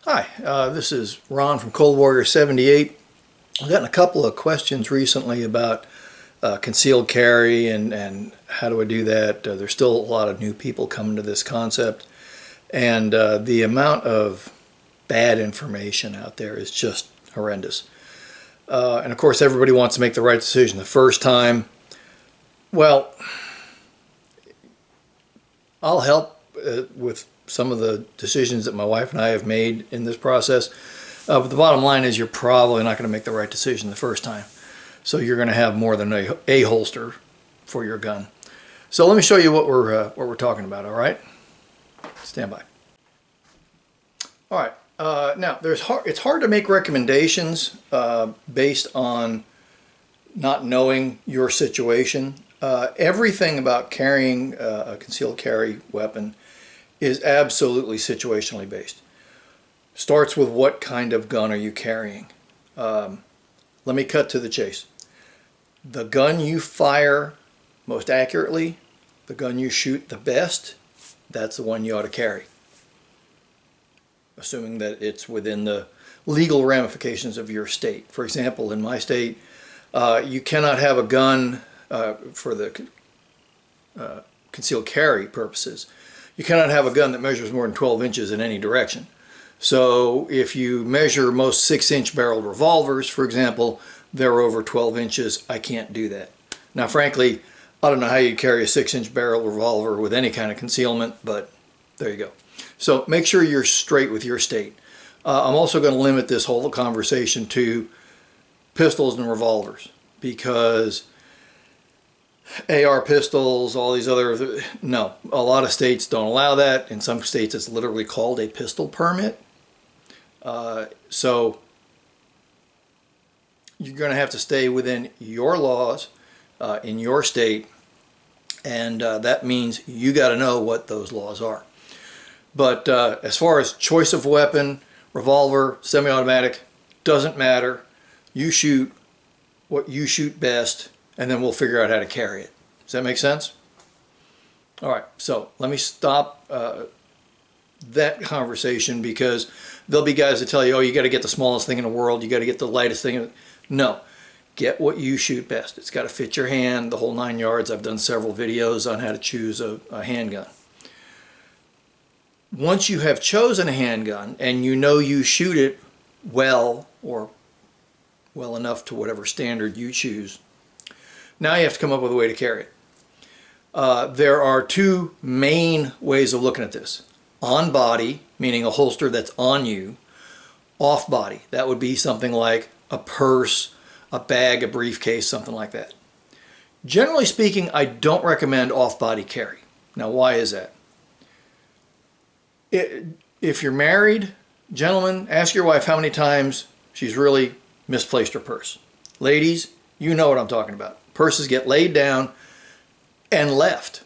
Hi, this is Ron from Cold Warrior 78. I've gotten a couple of questions recently about concealed carry and how do I do that. There's still a lot of new people coming to this concept, and the amount of bad information out there is just horrendous. And of course, everybody wants to make the right decision the first time. Well, I'll help with some of the decisions that my wife and I have made in this process. But the bottom line is you're probably not going to make the right decision the first time. So you're going to have more than a holster for your gun. So let me show you what we're talking about, all right? Stand by. All right. Now, it's hard to make recommendations based on not knowing your situation. Everything about carrying a concealed carry weapon is absolutely situationally based. Starts with what kind of gun are you carrying. Let me cut to the chase. The gun you fire most accurately, the gun you shoot the best, that's the one you ought to carry. Assuming that it's within the legal ramifications of your state. For example, in my state, you cannot have a gun for the concealed carry purposes. You cannot have a gun that measures more than 12 inches in any direction. So if you measure most 6-inch barreled revolvers, for example, they're over 12 inches. I can't do that. Now, frankly, I don't know how you carry a 6-inch barreled revolver with any kind of concealment, but there you go. So make sure you're straight with your state. I'm also going to limit this whole conversation to pistols and revolvers, because AR pistols, all these other, no, a lot of states don't allow that. In some states it's literally called a pistol permit. So you're going to have to stay within your laws in your state, and that means you got to know what those laws are. But as far as choice of weapon, revolver, semi-automatic, doesn't matter. You shoot what you shoot best, and then we'll figure out how to carry it. Does that make sense? All right, so let me stop that conversation, because there'll be guys that tell you, oh, you got to get the smallest thing in the world, you got to get the lightest thing. No, get what you shoot best. It's got to fit your hand, the whole 9 yards. I've done several videos on how to choose a handgun. Once you have chosen a handgun and you know you shoot it well, or well enough to whatever standard you choose, now you have to come up with a way to carry it. There are two main ways of looking at this. On body, meaning a holster that's on you. Off body, that would be something like a purse, a bag, a briefcase, something like that. Generally speaking, I don't recommend off-body carry. Now, why is that? If you're married, gentlemen, ask your wife how many times she's really misplaced her purse. Ladies, you know what I'm talking about. Purses get laid down and left.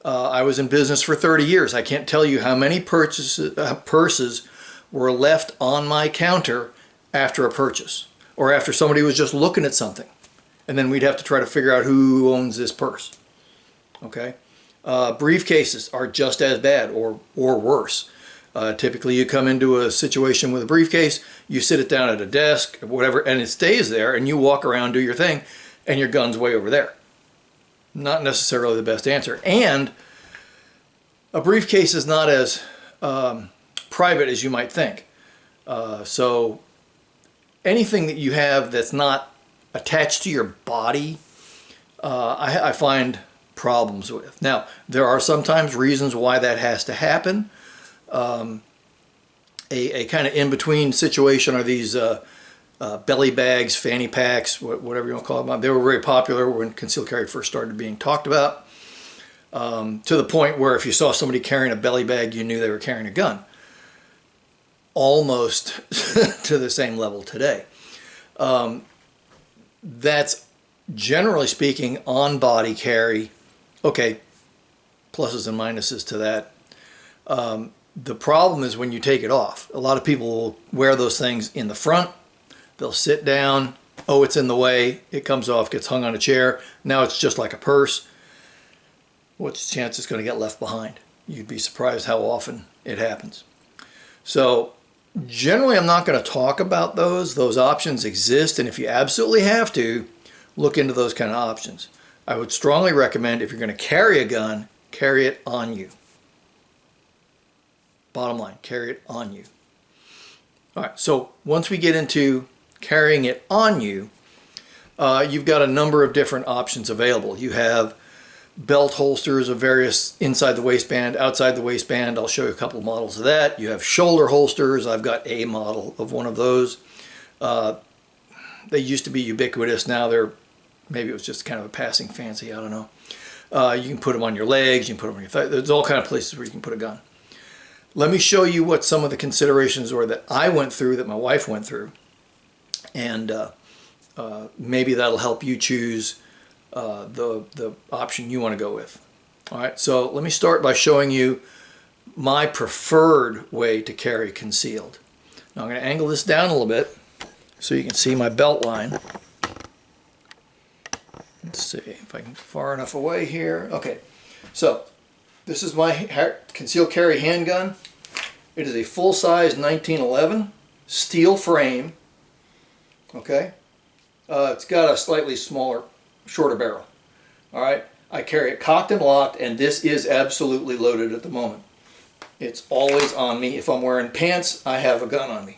I was in business for 30 years. I can't tell you how many purses were left on my counter after a purchase, or after somebody was just looking at something. And then we'd have to try to figure out who owns this purse. Okay? Briefcases are just as bad, or worse. Typically you come into a situation with a briefcase, you sit it down at a desk, whatever, and it stays there, and you walk around, do your thing, and your gun's way over there. Not necessarily the best answer. And a briefcase is not as private as you might think. So anything that you have that's not attached to your body, I find problems with. Now, there are sometimes reasons why that has to happen. A kind of in-between situation are these belly bags, fanny packs, whatever you want to call them. They were very popular when concealed carry first started being talked about, to the point where if you saw somebody carrying a belly bag, you knew they were carrying a gun. Almost to the same level today. That's generally speaking on-body carry. Okay, pluses and minuses to that. The problem is when you take it off. A lot of people will wear those things in the front. They'll sit down. Oh, it's in the way. It comes off, gets hung on a chair. Now it's just like a purse. What's the chance it's going to get left behind? You'd be surprised how often it happens. So Generally, I'm not going to talk about those. Those options exist, and if you absolutely have to, look into those kind of options. I would strongly recommend, if you're going to carry a gun, carry it on you. Bottom line, carry it on you. All right, so once we get into carrying it on you, you've got a number of different options available. You have belt holsters of various inside the waistband, outside the waistband. I'll show you a couple of models of that. You have shoulder holsters. I've got a model of one of those. They used to be ubiquitous. Now maybe it was just kind of a passing fancy. I don't know. You can put them on your legs. You can put them on your thighs. There's all kind of places where you can put a gun. Let me show you what some of the considerations were that I went through, that my wife went through, and maybe that'll help you choose the option you want to go with. All right, so let me start by showing you my preferred way to carry concealed. Now I'm going to angle this down a little bit so you can see my belt line. Let's see if I can get far enough away here. Okay, so this is my concealed carry handgun. It is a full-size 1911 steel frame. Okay, it's got a slightly smaller, shorter barrel. All right, I carry it cocked and locked, and this is absolutely loaded at the moment. It's always on me. If I'm wearing pants, I have a gun on me.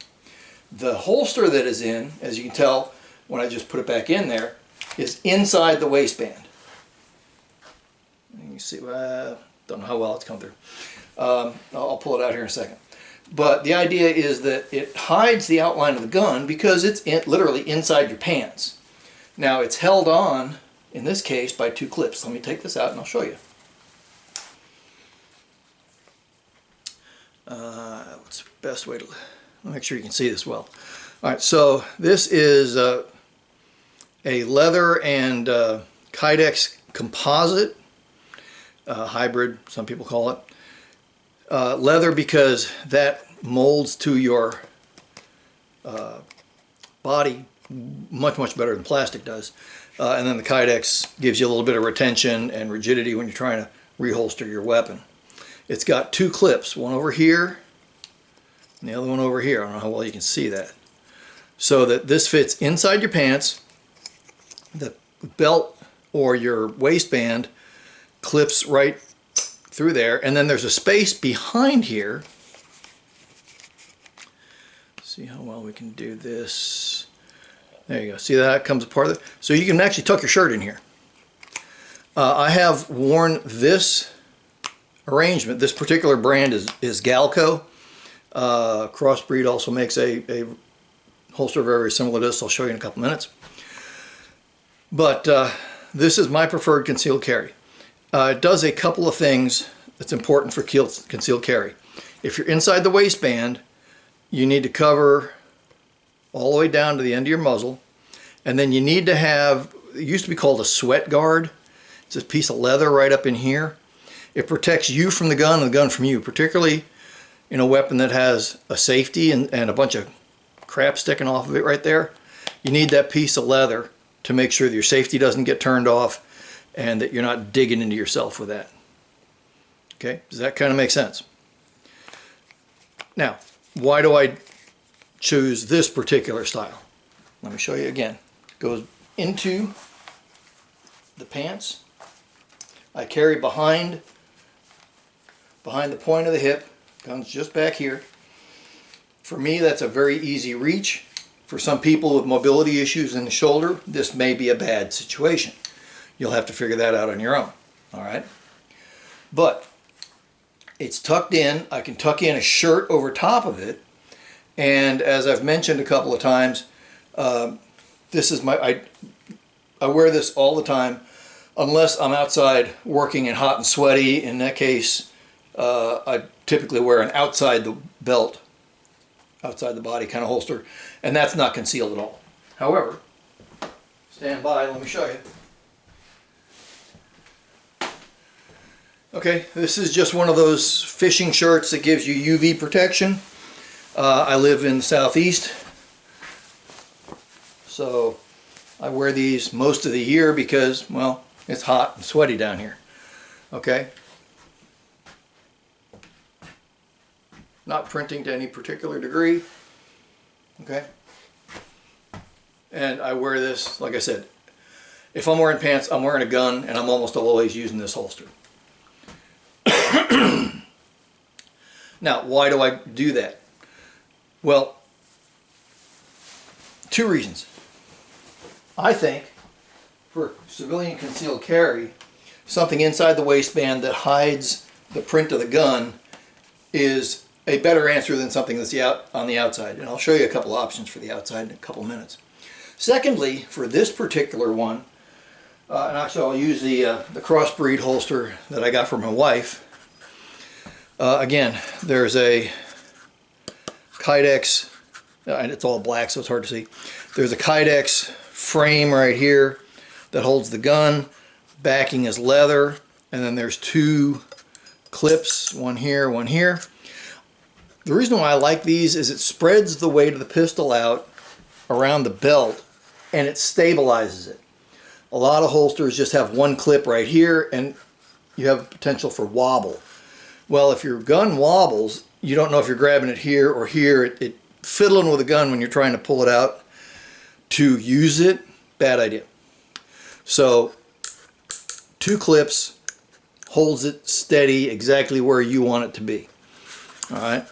The holster that is in, as you can tell when I just put it back in there, is inside the waistband. You can see, don't know how well it's come through. I'll pull it out here in a second. But the idea is that it hides the outline of the gun because it's literally inside your pants. Now it's held on, in this case, by two clips. Let me take this out and I'll show you. What's the best way to make sure you can see this well? All right, so this is a leather and Kydex composite, hybrid, some people call it. Leather because that molds to your body much better than plastic does. And then the Kydex gives you a little bit of retention and rigidity when you're trying to reholster your weapon. It's got two clips, one over here and the other one over here. I don't know how well you can see that. So that this fits inside your pants. The belt or your waistband clips right through there, and then there's a space behind here. See how well we can do this. There you go. See that comes apart of it? So you can actually tuck your shirt in here. I have worn this arrangement. This particular brand is Galco. Crossbreed also makes a holster very similar to this. I'll show you in a couple minutes. But this is my preferred concealed carry. It does a couple of things that's important for concealed carry. If you're inside the waistband, you need to cover all the way down to the end of your muzzle, and then you need to have, it used to be called a sweat guard. It's this piece of leather right up in here. It protects you from the gun and the gun from you, particularly in a weapon that has a safety and a bunch of crap sticking off of it right there. You need that piece of leather to make sure that your safety doesn't get turned off and that you're not digging into yourself with that. Okay, does that kind of make sense? Now, why do I choose this particular style? Let me show you again. It goes into the pants. I carry behind the point of the hip. Gun's just back here. For me, that's a very easy reach. For some people with mobility issues in the shoulder, this may be a bad situation. You'll have to figure that out on your own. All right? But it's tucked in. I can tuck in a shirt over top of it. And as I've mentioned a couple of times, this is I wear this all the time unless I'm outside working and hot and sweaty. In that case, I typically wear an outside the belt, outside the body kind of holster, and that's not concealed at all. However, stand by, let me show you. Okay, this is just one of those fishing shirts that gives you UV protection. I live in the southeast, so I wear these most of the year because, well, it's hot and sweaty down here. Okay. not printing to any particular degree. Okay. And I wear this, like I said, if I'm wearing pants, I'm wearing a gun, and I'm almost always using this holster. Now, why do I do that? Well, two reasons. I think for civilian concealed carry, something inside the waistband that hides the print of the gun is a better answer than something that's on the outside. And I'll show you a couple options for the outside in a couple minutes. Secondly, for this particular one, and actually I'll use the crossbreed holster that I got from my wife. Again, there's a Kydex, and it's all black so it's hard to see. There's a Kydex frame right here that holds the gun. Backing is leather, and then there's two clips, one here, one here. The reason why I like these is it spreads the weight of the pistol out around the belt and it stabilizes it. A lot of holsters just have one clip right here and you have potential for wobble. Well, if your gun wobbles, you don't know if you're grabbing it here or here. It fiddling with a gun when you're trying to pull it out to use it, bad idea. So two clips holds it steady exactly where you want it to be. All right.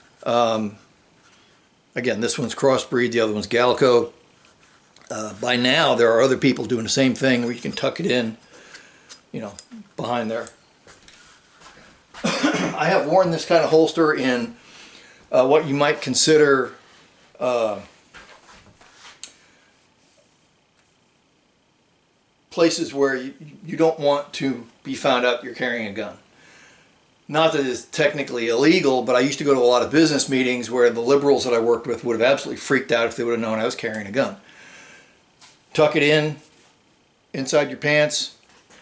Again, this one's crossbreed, the other one's Galco. By now, there are other people doing the same thing where you can tuck it in, you know, behind there. I have worn this kind of holster in what you might consider places where you don't want to be found out you're carrying a gun. Not that it's technically illegal, but I used to go to a lot of business meetings where the liberals that I worked with would have absolutely freaked out if they would have known I was carrying a gun. Tuck it in inside your pants,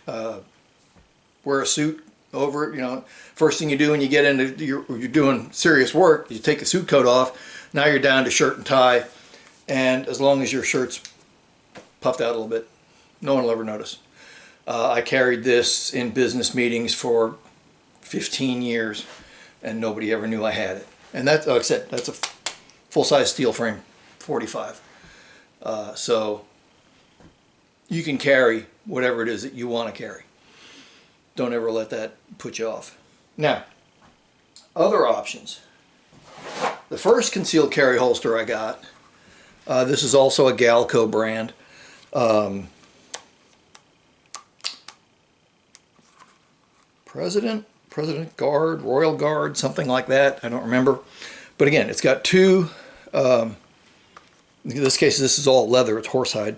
wear a suit over it. You know, first thing you do when you get into you're doing serious work, you take the suit coat off. Now you're down to shirt and tie, and as long as your shirt's puffed out a little bit, no one will ever notice. I carried this in business meetings for 15 years and nobody ever knew I had it. And that's, like I said, that's a full-size steel frame 45. So you can carry whatever it is that you want to carry. Don't ever let that put you off. Now, other options. The first concealed carry holster I got, this is also a Galco brand. President Guard, Royal Guard, something like that. I don't remember. But again, it's got two, in this case, this is all leather. It's horsehide.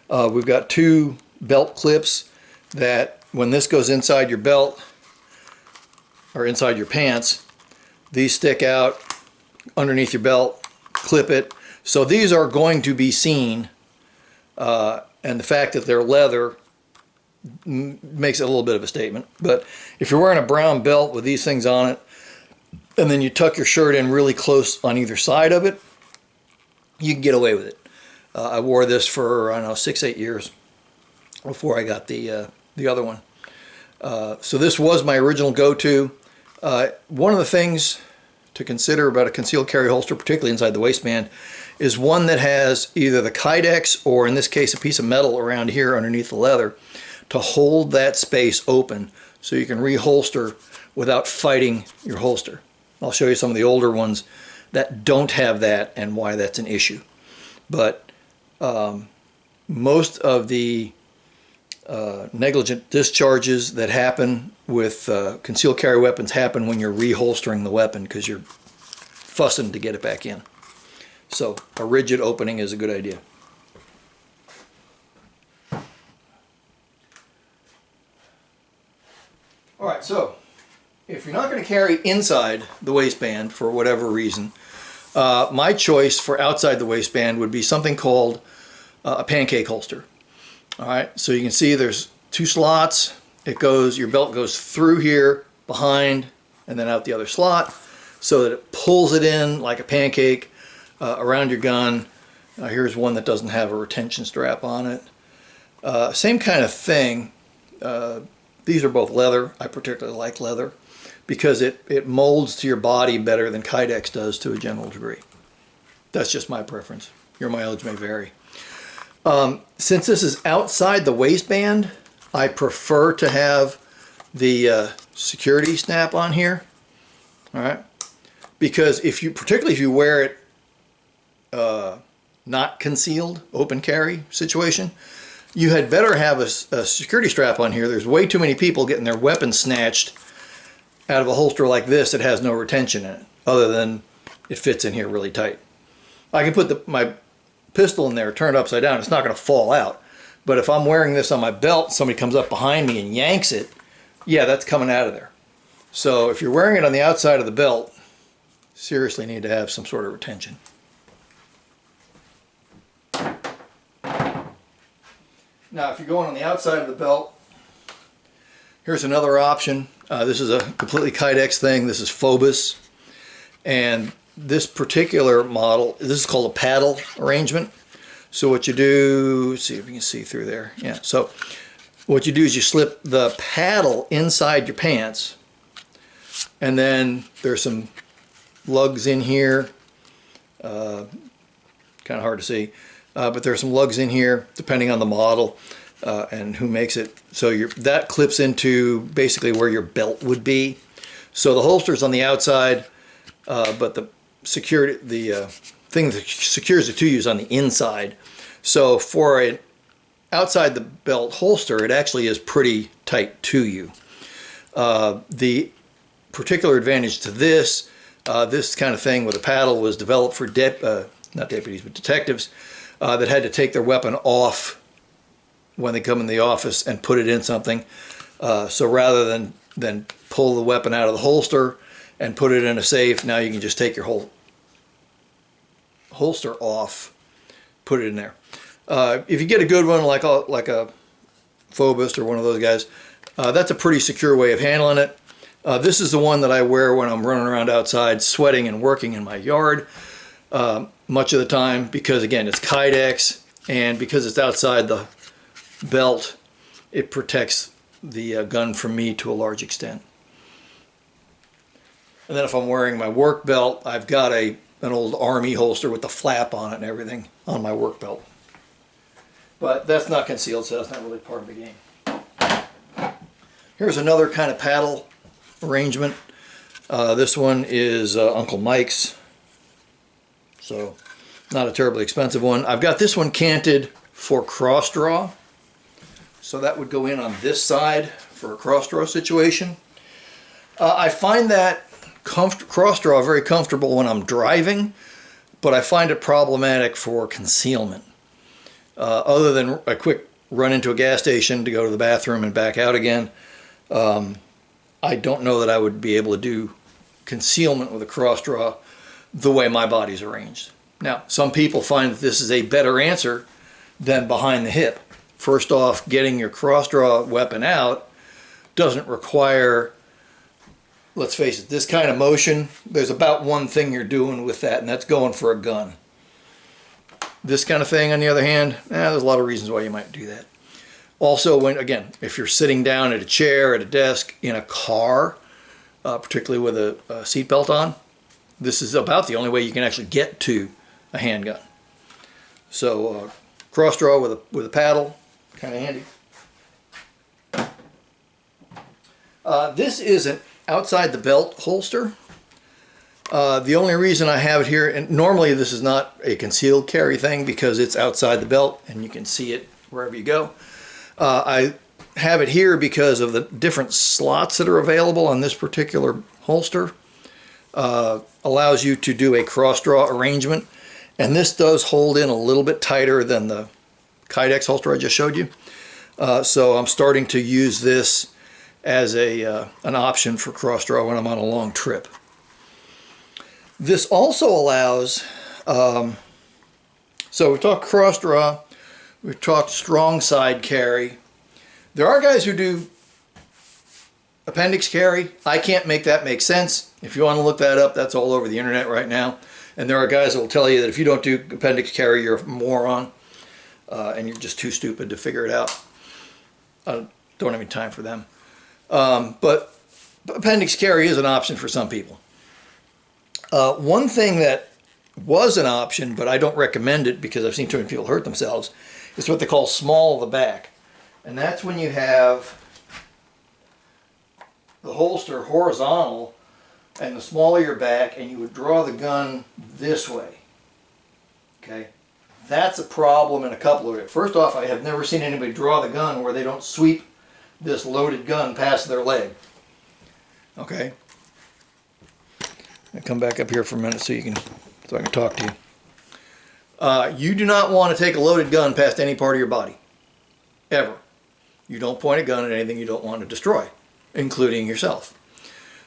We've got two belt clips that when this goes inside your belt or inside your pants, these stick out underneath your belt, clip it. So these are going to be seen, and the fact that they're leather makes it a little bit of a statement. But if you're wearing a brown belt with these things on it, and then you tuck your shirt in really close on either side of it, you can get away with it. I wore this for, I don't know, 6-8 years before I got the other one. So this was my original go-to. One of the things to consider about a concealed carry holster, particularly inside the waistband, is one that has either the Kydex or, in this case, a piece of metal around here underneath the leather to hold that space open so you can reholster without fighting your holster. I'll show you some of the older ones that don't have that and why that's an issue. But most of the negligent discharges that happen with concealed carry weapons happen when you're reholstering the weapon because you're fussing to get it back in. So a rigid opening is a good idea. Alright, so if you're not going to carry inside the waistband for whatever reason, my choice for outside the waistband would be something called a pancake holster. Alright, so you can see there's two slots. It goes, your belt goes through here, behind, and then out the other slot, so that it pulls it in like a pancake around your gun. Here's one that doesn't have a retention strap on It. Same kind of thing. These are both leather. I particularly like leather because it molds to your body better than Kydex does to a general degree. That's just my preference. Your mileage may vary. Since this is outside the waistband, I prefer to have the security snap on here. All right, because particularly if you wear it not concealed, open carry situation, you had better have a security strap on here. There's way too many people getting their weapons snatched out of a holster like this that has no retention in it, other than it fits in here really tight. I can put my pistol in there, turn it upside down, it's not going to fall out. But if I'm wearing this on my belt, somebody comes up behind me and yanks it, yeah, that's coming out of there. So if you're wearing it on the outside of the belt, seriously need to have some sort of retention. Now, if you're going on the outside of the belt, here's another option. This is a completely Kydex thing. This is Phobos. And this particular model, this is called a paddle arrangement. So what you do, let's see if you can see through there. Yeah, so what you do is you slip the paddle inside your pants, and then there's some lugs in here. Kind of hard to see. But there's some lugs in here, depending on the model and who makes it. So that clips into basically where your belt would be. So the holster's on the outside, but the thing that secures it to you is on the inside. So for an outside the belt holster, it actually is pretty tight to you. The particular advantage to this kind of thing with a paddle was developed for not deputies, but detectives that had to take their weapon off when they come in the office and put it in something. So rather than pull the weapon out of the holster and put it in a safe, now you can just take your whole holster off, put it in there. If you get a good one like a Phobos or one of those guys, that's a pretty secure way of handling it. This is the one that I wear when I'm running around outside sweating and working in my yard. Much of the time, because again, it's Kydex, and because it's outside the belt, it protects the gun from me to a large extent. And then if I'm wearing my work belt, I've got an old army holster with the flap on it and everything on my work belt. But that's not concealed, so that's not really part of the game. Here's another kind of paddle arrangement. This one is Uncle Mike's. So not a terribly expensive one. I've got this one canted for cross draw. So that would go in on this side for a cross draw situation. I find that cross draw very comfortable when I'm driving, but I find it problematic for concealment. Other than a quick run into a gas station to go to the bathroom and back out again, I don't know that I would be able to do concealment with a cross draw the way my body's arranged. Now, some people find that this is a better answer than behind the hip. First off, getting your cross draw weapon out doesn't require, let's face it, this kind of motion. There's about one thing you're doing with that, and that's going for a gun. This kind of thing, on the other hand, there's a lot of reasons why you might do that. Also, if you're sitting down at a chair, at a desk, in a car, particularly with a seatbelt on, this is about the only way you can actually get to a handgun. So cross draw with a paddle, kind of handy. This is an outside the belt holster. The only reason I have it here, and normally this is not a concealed carry thing because it's outside the belt and you can see it wherever you go. I have it here because of the different slots that are available on this particular holster. Allows you to do a cross draw arrangement, and this does hold in a little bit tighter than the Kydex holster I just showed you. So I'm starting to use this as an option for cross draw when I'm on a long trip. This also allows, so we've talked cross draw, we've talked strong side carry. There are guys who do appendix carry. I can't make that make sense. If you want to look that up, that's all over the internet right now. And there are guys that will tell you that if you don't do appendix carry, you're a moron, and you're just too stupid to figure it out. I don't have any time for them. But appendix carry is an option for some people. One thing that was an option, but I don't recommend it because I've seen too many people hurt themselves, is what they call small of the back. And that's when you have the holster horizontal and the smaller your back, and you would draw the gun this way. Okay? That's a problem in a couple of ways. First off, I have never seen anybody draw the gun where they don't sweep this loaded gun past their leg. Okay? I'll come back up here for a minute so I can talk to you. You do not want to take a loaded gun past any part of your body. Ever. You don't point a gun at anything you don't want to destroy, including yourself.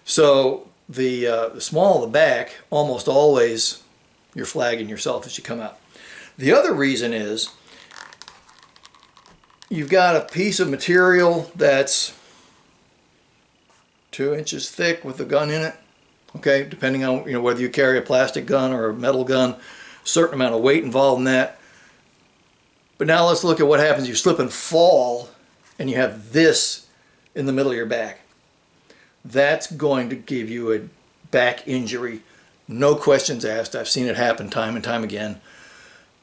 So the small of the back, almost always you're flagging yourself as you come out. The other reason is you've got a piece of material that's 2 inches thick with the gun in it. Okay, depending on whether you carry a plastic gun or a metal gun, a certain amount of weight involved in that. But now let's look at what happens. You slip and fall and you have this in the middle of your back. That's going to give you a back injury, no questions asked. I've seen it happen time and time again.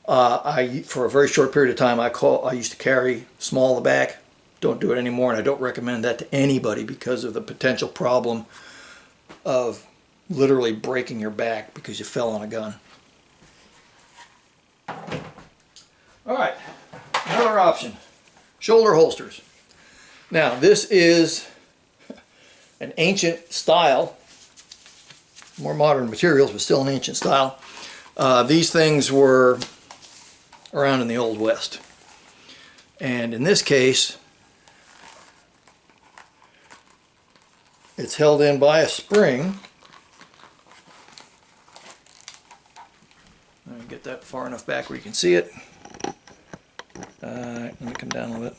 For a very short period of time, I used to carry small of the back. Don't do it anymore, and I don't recommend that to anybody because of the potential problem of literally breaking your back because you fell on a gun. All right, another option, shoulder holsters. Now this is an ancient style, more modern materials, but still an ancient style. These things were around in the Old West. And in this case, it's held in by a spring. Let me get that far enough back where you can see it. Let me come down a little bit.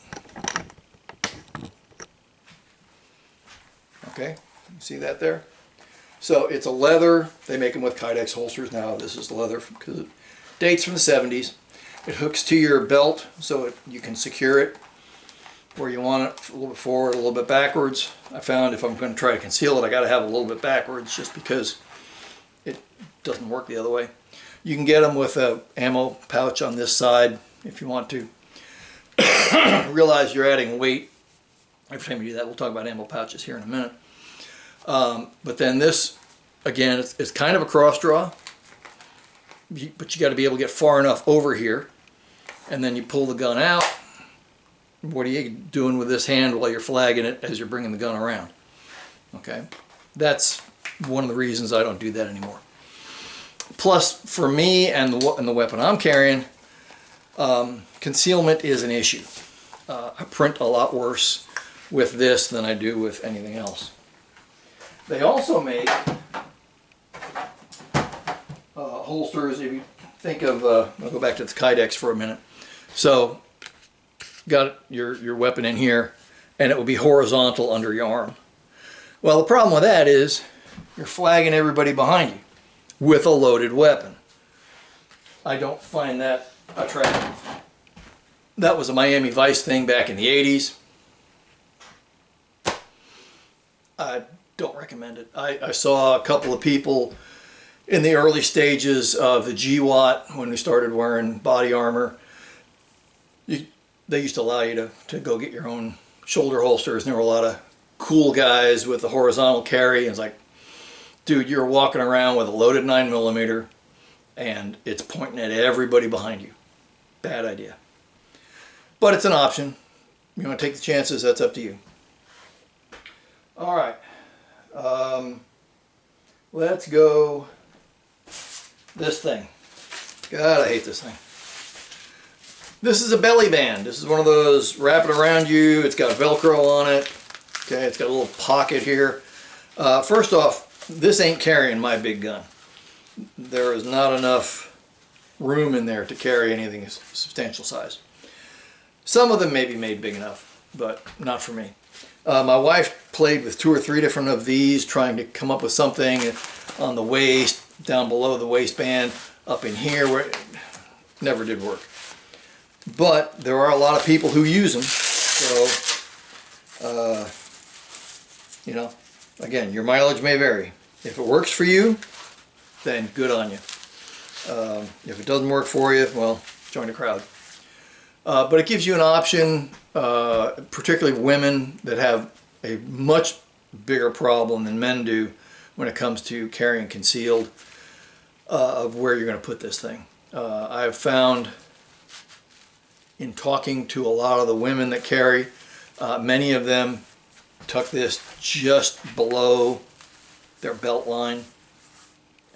Okay, you see that there? So it's a leather. They make them with Kydex holsters now. This is leather because it dates from the 70s. It hooks to your belt so you can secure it where you want it, a little bit forward, a little bit backwards. I found if I'm going to try to conceal it, I got to have it a little bit backwards just because it doesn't work the other way. You can get them with a ammo pouch on this side if you want to. Realize you're adding weight. Every time you do that, we'll talk about ammo pouches here in a minute. But then this, again, it's kind of a cross draw, but you got to be able to get far enough over here, and then you pull the gun out. What are you doing with this hand while you're flagging it as you're bringing the gun around? Okay, that's one of the reasons I don't do that anymore. Plus, for me and the weapon I'm carrying, concealment is an issue. I print a lot worse with this than I do with anything else. They also make holsters. If you think of, I'll go back to the Kydex for a minute. So, got your weapon in here, and it will be horizontal under your arm. Well, the problem with that is you're flagging everybody behind you with a loaded weapon. I don't find that attractive. That was a Miami Vice thing back in the 80s. I don't recommend it. I saw a couple of people in the early stages of the GWAT when we started wearing body armor. They used to allow you to go get your own shoulder holsters, and there were a lot of cool guys with the horizontal carry. And it's like, dude, you're walking around with a loaded 9mm and it's pointing at everybody behind you. Bad idea. But it's an option. You want to take the chances, that's up to you. All right. Let's go this thing. God, I hate this thing. This is a belly band. This is one of those wrap it around you. It's got Velcro on it. Okay, it's got a little pocket here. First off, this ain't carrying my big gun. There is not enough room in there to carry anything substantial size. Some of them may be made big enough, but not for me. My wife played with 2 or 3 different of these, trying to come up with something on the waist, down below the waistband, up in here, where it never did work. But there are a lot of people who use them, so, Again, your mileage may vary. If it works for you, then good on you. If it doesn't work for you, well, join the crowd. But it gives you an option, particularly women that have a much bigger problem than men do when it comes to carrying concealed, of where you're going to put this thing. I've found in talking to a lot of the women that carry, many of them tuck this just below their belt line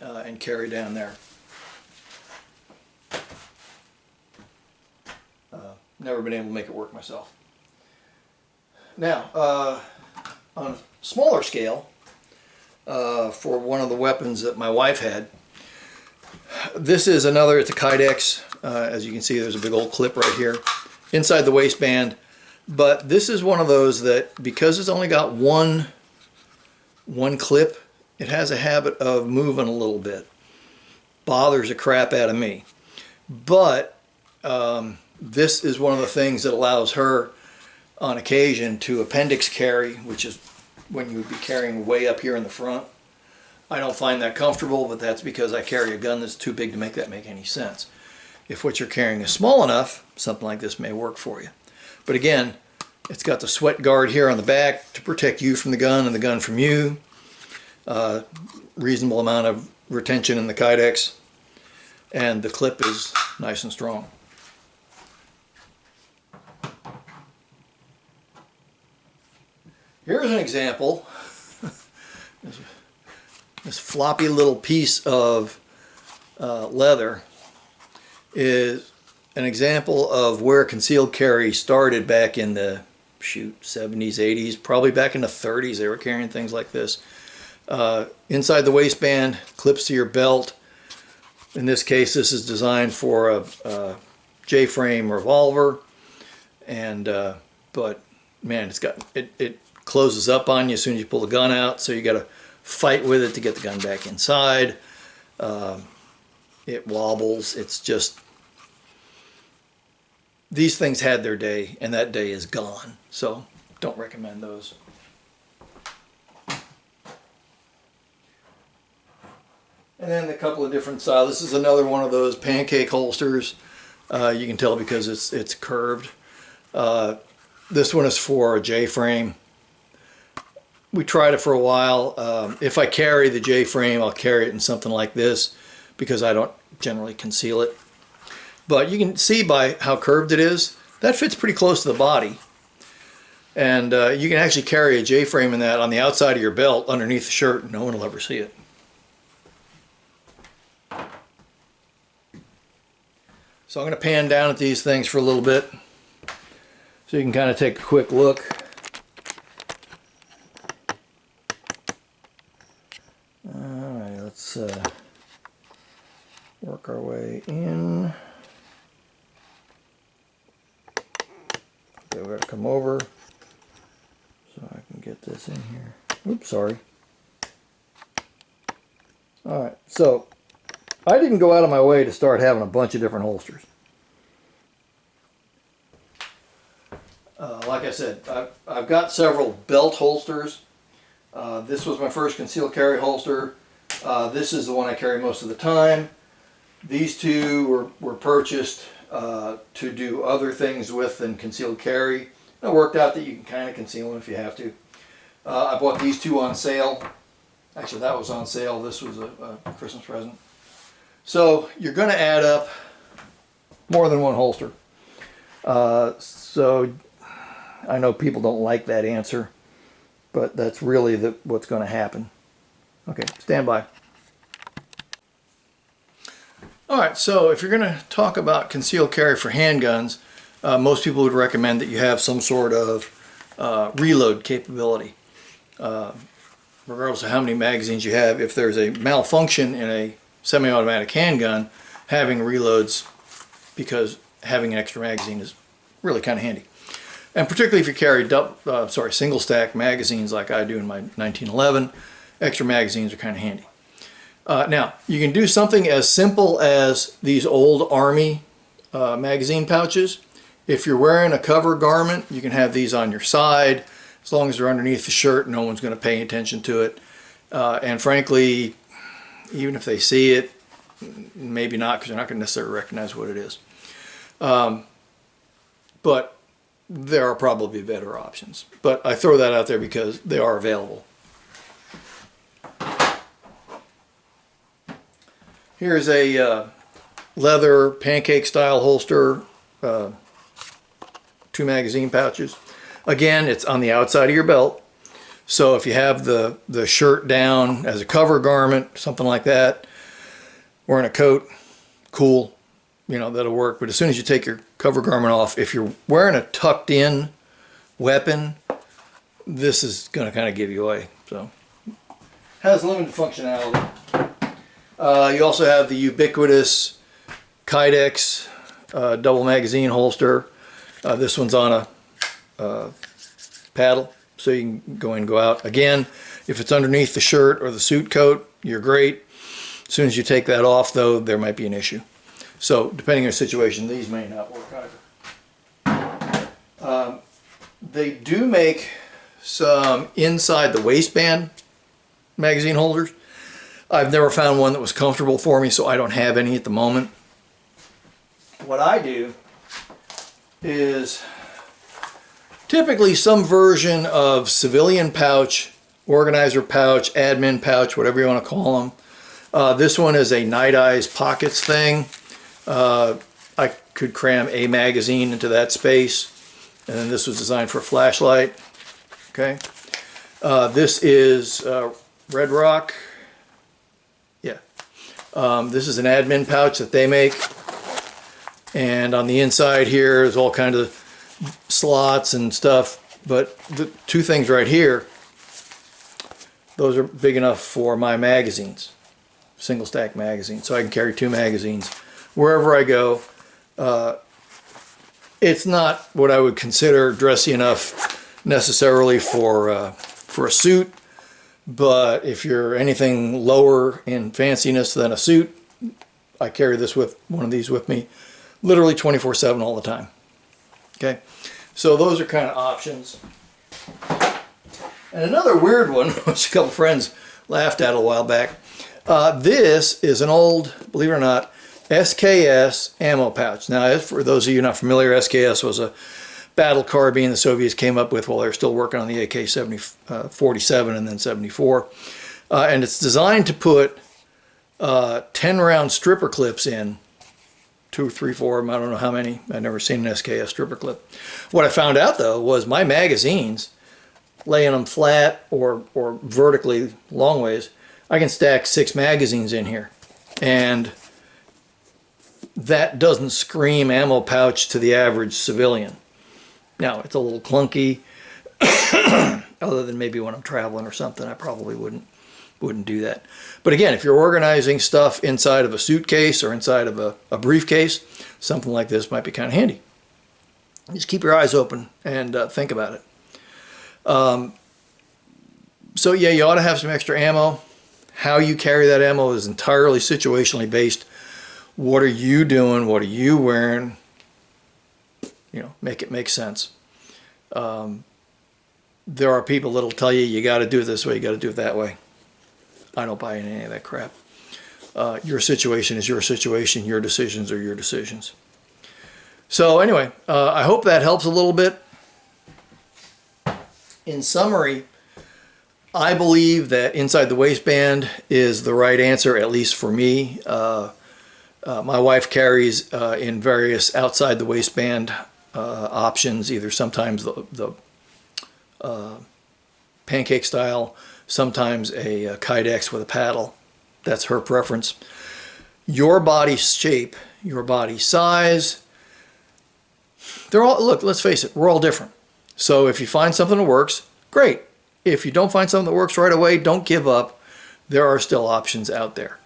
and carry down there. Never been able to make it work myself. Now, on a smaller scale, for one of the weapons that my wife had, this is another, it's a Kydex. As you can see, there's a big old clip right here inside the waistband. But this is one of those that, because it's only got one clip, it has a habit of moving a little bit. Bothers the crap out of me. But this is one of the things that allows her on occasion to appendix carry, which is when you would be carrying way up here in the front. I don't find that comfortable, but that's because I carry a gun that's too big to make that make any sense. If what you're carrying is small enough, something like this may work for you. But again, it's got the sweat guard here on the back to protect you from the gun and the gun from you. Reasonable amount of retention in the Kydex, and the clip is nice and strong. Here's an example. This floppy little piece of leather is an example of where concealed carry started back in the 70s, 80s, probably back in the 30s they were carrying things like this. Inside the waistband, clips to your belt. In this case, this is designed for a J-frame revolver, and but man, it closes up on you as soon as you pull the gun out, so you got to fight with it to get the gun back inside. It wobbles. It's just, these things had their day, and that day is gone. So don't recommend those. And then a couple of different styles. This is another one of those pancake holsters. You can tell because it's curved. This one is for a J-frame. We tried it for a while. If I carry the J-frame, I'll carry it in something like this because I don't generally conceal it. But you can see by how curved it is, that fits pretty close to the body. And you can actually carry a J-frame in that on the outside of your belt underneath the shirt, and no one will ever see it. So I'm going to pan down at these things for a little bit so you can kind of take a quick look. Alright, let's work our way in. Okay, we're going to come over so I can get this in here. Oops, sorry. Alright, so I didn't go out of my way to start having a bunch of different holsters. Like I said, I've got several belt holsters. This was my first concealed carry holster. This is the one I carry most of the time. These two were purchased to do other things with than concealed carry. It worked out that you can kind of conceal them if you have to. I bought these two on sale. Actually, that was on sale. This was a Christmas present. So you're going to add up more than one holster. So I know people don't like that answer, but that's really what's going to happen. Okay, stand by. Alright, so if you're going to talk about concealed carry for handguns, most people would recommend that you have some sort of reload capability. Regardless of how many magazines you have, if there's a malfunction in a semi-automatic handgun, having reloads, because having an extra magazine is really kind of handy. And particularly if you carry single stack magazines like I do in my 1911, extra magazines are kind of handy. Now, you can do something as simple as these old Army magazine pouches. If you're wearing a cover garment, you can have these on your side. As long as they're underneath the shirt, no one's going to pay attention to it. And frankly, even if they see it, maybe not, because they're not going to necessarily recognize what it is. But there are probably better options. But I throw that out there because they are available. Here's a leather pancake style holster, 2 magazine pouches. Again, it's on the outside of your belt. So if you have the shirt down as a cover garment, something like that, wearing a coat, cool, you know, that'll work. But as soon as you take your cover garment off, if you're wearing a tucked in weapon, this is going to kind of give you away. So has limited functionality. You also have the ubiquitous Kydex double magazine holster. This one's on a paddle, so you can go in and go out. Again, if it's underneath the shirt or the suit coat, you're great. As soon as you take that off, though, there might be an issue. So depending on your situation, these may not work either. They do make some inside the waistband magazine holders. I've never found one that was comfortable for me, so I don't have any at the moment. What I do is typically some version of civilian pouch, organizer pouch, admin pouch, whatever you want to call them. This one is a night eyes pockets thing. I could cram a magazine into that space, and then this was designed for a flashlight. Okay. This is Red Rock. Yeah. This is an admin pouch that they make, and on the inside here is all kinds of slots and stuff, but the 2 things right here, those are big enough for my magazines, single stack magazines, so I can carry 2 magazines wherever I go. It's not what I would consider dressy enough necessarily for a suit, but if you're anything lower in fanciness than a suit, I carry one of these with me literally 24/7 all the time. Okay, so those are kind of options. And another weird one, which a couple friends laughed at a while back, this is an old, believe it or not, SKS ammo pouch. Now, for those of you not familiar, SKS was a battle carbine the Soviets came up with while they were still working on the AK-47 and then 74. And it's designed to put 10-round stripper clips in. 2, 3, 4 of them, I don't know how many. I've never seen an SKS stripper clip. What I found out, though, was my magazines, laying them flat or vertically long ways, I can stack 6 magazines in here. And that doesn't scream ammo pouch to the average civilian. Now, it's a little clunky. Other than maybe when I'm traveling or something, I probably wouldn't do that. But again, if you're organizing stuff inside of a suitcase or inside of a briefcase, something like this might be kind of handy. Just keep your eyes open and think about it. So yeah, you ought to have some extra ammo. How you carry that ammo is entirely situationally based. What are you doing? What are you wearing? You know, make it make sense. There are people that'll tell you, you got to do it this way, you got to do it that way. I don't buy any of that crap. Your situation is your situation. Your decisions are your decisions. So anyway, I hope that helps a little bit. In summary, I believe that inside the waistband is the right answer, at least for me. My wife carries in various outside the waistband options, either sometimes the pancake style, sometimes a Kydex with a paddle. That's her preference. Your body shape, your body size, they're all, look, let's face it, we're all different. So if you find something that works, great. If you don't find something that works right away, don't give up. There are still options out there.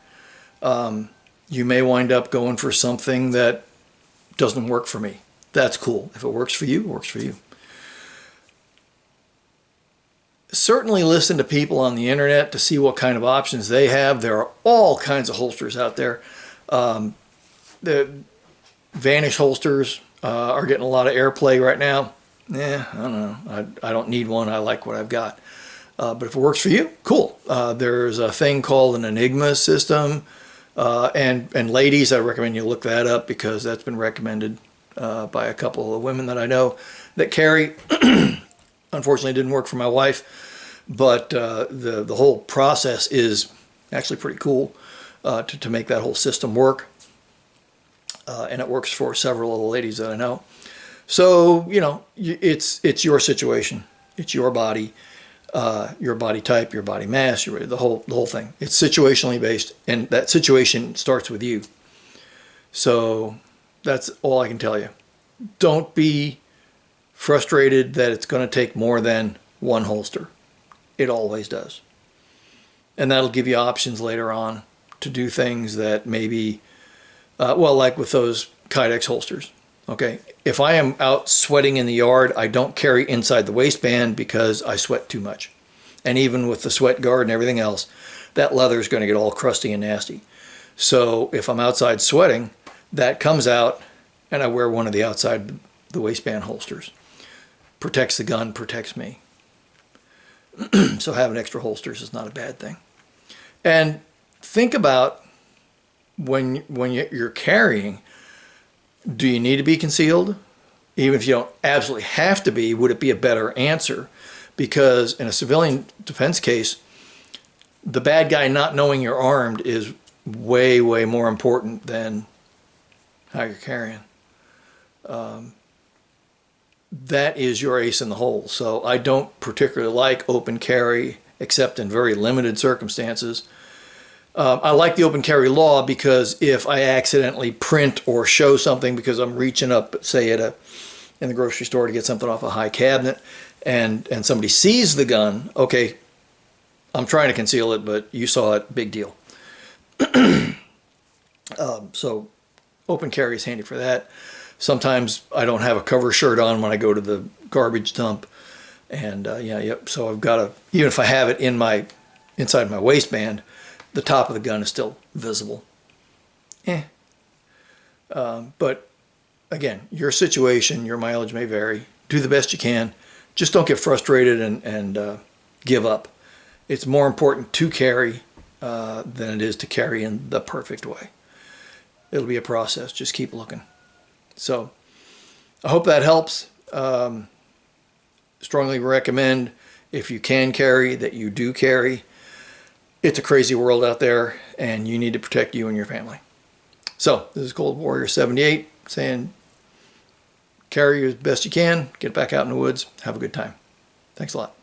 You may wind up going for something that doesn't work for me. That's cool. If it works for you, it works for you. Certainly listen to people on the internet to see what kind of options they have. There are all kinds of holsters out there. The Vanish holsters are getting a lot of airplay right now. I don't know. I don't need one. I like what I've got. But if it works for you, cool. There's a thing called an Enigma system. And ladies, I recommend you look that up because that's been recommended by a couple of women that I know that carry. Unfortunately, it didn't work for my wife, but the whole process is actually pretty cool to make that whole system work. And it works for several of the ladies that I know. So, you know, it's your situation. It's your body type, your body mass, the whole thing. It's situationally based, and that situation starts with you. So that's all I can tell you. Don't be frustrated that it's going to take more than one holster. It always does. And that'll give you options later on to do things that maybe, well, like with those Kydex holsters. Okay, if I am out sweating in the yard, I don't carry inside the waistband because I sweat too much. And even with the sweat guard and everything else, that leather is going to get all crusty and nasty. So if I'm outside sweating, that comes out and I wear one of the outside the waistband holsters. Protects the gun, protects me. So having extra holsters is not a bad thing. And think about when you're carrying, do you need to be concealed? Even if you don't absolutely have to be, would it be a better answer? Because in a civilian defense case, the bad guy not knowing you're armed is way, way more important than how you're carrying. That is your ace in the hole. So I don't particularly like open carry, except in very limited circumstances. I like the open carry law because if I accidentally print or show something because I'm reaching up, say in the grocery store to get something off a high cabinet, and somebody sees the gun, okay, I'm trying to conceal it, but you saw it, big deal. So open carry is handy for that. Sometimes I don't have a cover shirt on when I go to the garbage dump, and so I've got to, even if I have it inside my waistband, the top of the gun is still visible. But again, your situation, your mileage may vary. Do the best you can. Just don't get frustrated and give up. It's more important to carry than it is to carry in the perfect way. It'll be a process. Just keep looking. So I hope that helps. Strongly recommend, if you can carry, that you do carry. It's a crazy world out there, and you need to protect you and your family. So this is Cold Warrior 78 saying, carry as best you can, get back out in the woods, have a good time. Thanks a lot.